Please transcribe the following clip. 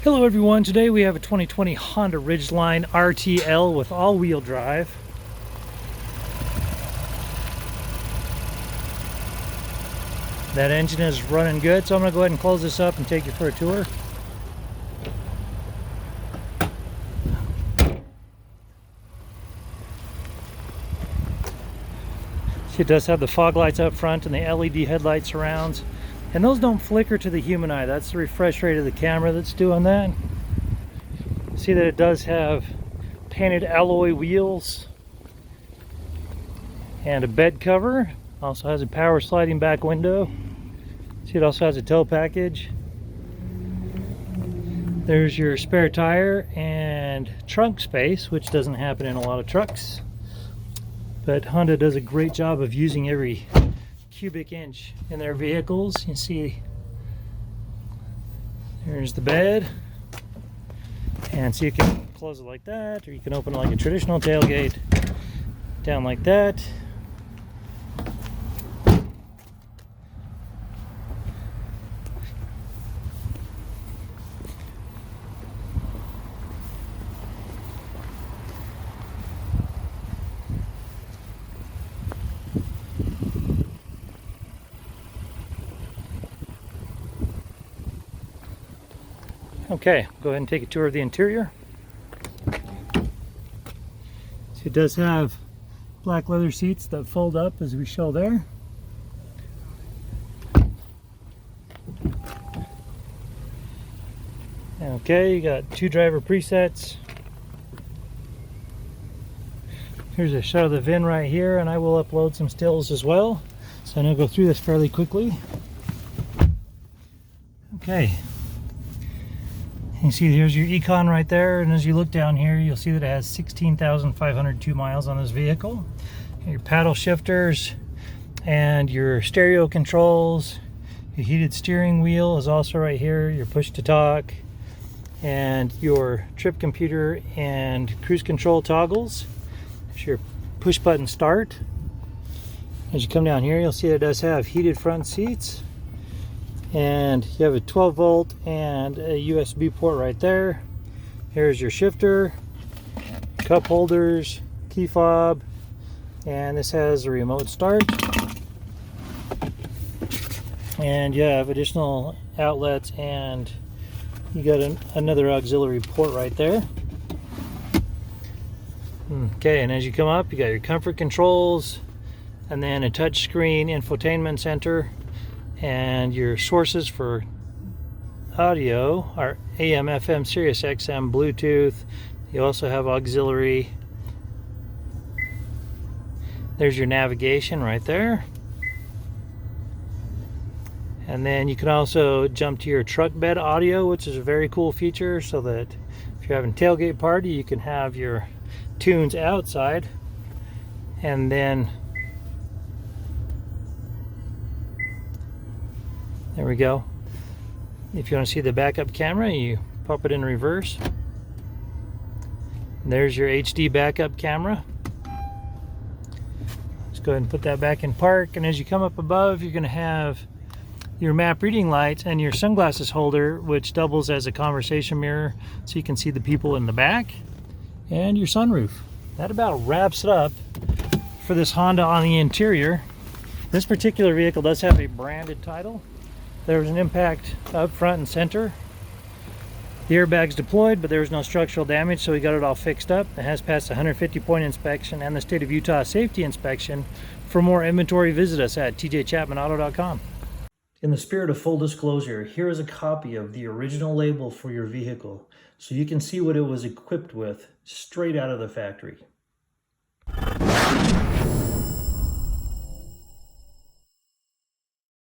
Hello everyone, today we have a 2020 Honda Ridgeline RTL with all-wheel drive. That engine is running good, so I'm going to go ahead and close this up and take you for a tour. It does have the fog lights up front and the LED headlight surrounds. And those don't flicker to the human eye. That's the refresh rate of the camera that's doing that. See that it does have painted alloy wheels and a bed cover. Also has a power sliding back window. See, it also has a tow package. There's your spare tire and trunk space, which doesn't happen in a lot of trucks. But Honda does a great job of using every cubic inch in their vehicles. You can see there's the bed, and so you can close it like that, or you can open it like a traditional tailgate, down like that. Okay, go ahead and take a tour of the interior. So it does have black leather seats that fold up as we show there. Okay, you got 2 driver presets. Here's a shot of the VIN right here, and I will upload some stills as well. So I'm going to go through this fairly quickly. Okay. You see here's your Econ right there, and as you look down here you'll see that it has 16,502 miles on this vehicle. Your paddle shifters and your stereo controls, your heated steering wheel is also right here, your push to talk, and your trip computer and cruise control toggles. There's your push button start. As you come down here you'll see it does have heated front seats. And you have a 12 volt and a USB port right there. Here's your shifter, cup holders, key fob, and this has a remote start. And you have additional outlets, and you got another auxiliary port right there. Okay, and as you come up you got your comfort controls, and then a touch screen infotainment center. And your sources for audio are AM, FM, Sirius XM, Bluetooth. You also have auxiliary. There's your navigation right there. And then you can also jump to your truck bed audio, which is a very cool feature, so that if you're having a tailgate party you can have your tunes outside. And then there we go. If you want to see the backup camera, you pop it in reverse. There's your HD backup camera. Let's go ahead and put that back in park. And as you come up above, you're going to have your map reading lights and your sunglasses holder, which doubles as a conversation mirror so you can see the people in the back, and your sunroof. That about wraps it up for this Honda on the interior. This particular vehicle does have a branded title. There was an impact up front and center. The airbag's deployed, but there was no structural damage, so we got it all fixed up. It has passed the 150-point inspection and the state of Utah safety inspection. For more inventory, visit us at tjchapmanauto.com. In the spirit of full disclosure, here is a copy of the original label for your vehicle, so you can see what it was equipped with straight out of the factory.